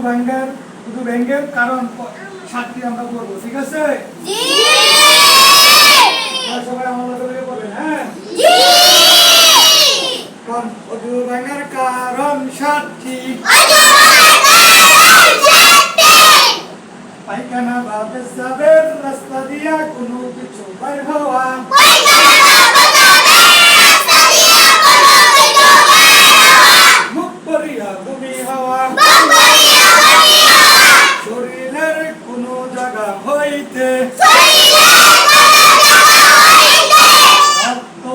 ব্যাংকের কারণ 7টি আমরা করবো, ঠিক আছে? সবাই আমার মতো করে বলবেন, হ্যাঁ? উর্দু ব্যাংকের কারণ 7টি। পায়খানা বা পেশাবের রাস্তা দিয়া কোনো কিছু বাইর হওয়া, মুখ করিয়া বমি হওয়া, শরীরের কোনো জায়গা হইতে রক্ত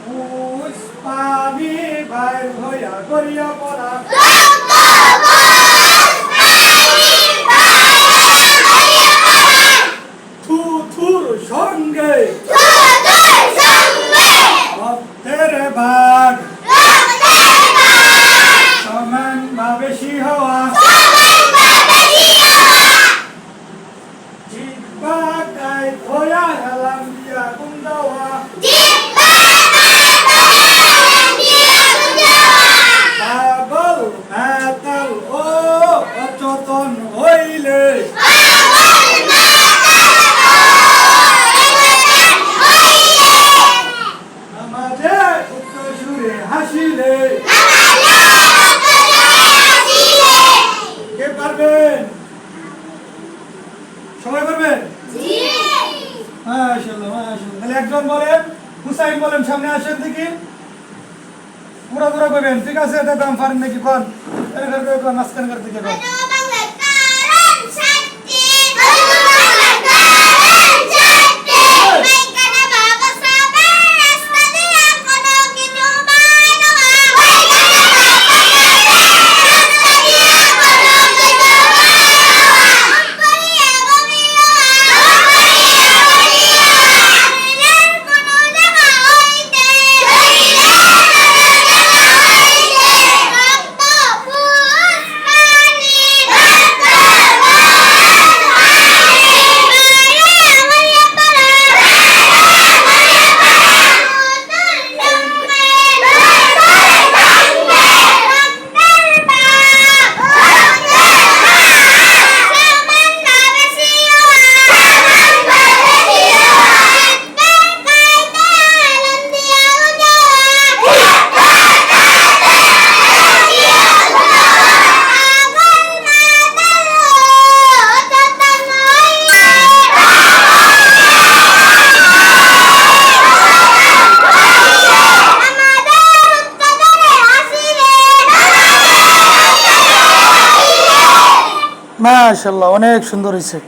মুখ পানি বাইর হইয়া করিয়া পড়া, থুথুর সঙ্গে রক্তের ভাগ সমান বা বেশি হওয়া, জিহ্বা গায়ে ধোয়া হেলাম দিয়া গুণ দেওয়া, পাগল মাতাল ও অচেতন হইলে নামাজে উচ্চ সুরে হাসিলে। কে পারবেন? সবাই পারবেন? মাশাআল্লাহ মাশাআল্লাহ। তাহলে একজন বলেন, হুসাইন বলেন, সামনে আসেন দেখি। পুরো করবেন, ঠিক আছে? এটা আমি পারেন নাকি কোন? এরকম মাঝখান করে দিকে কোন। মাশাআল্লাহ, অনেক সুন্দর হয়েছে।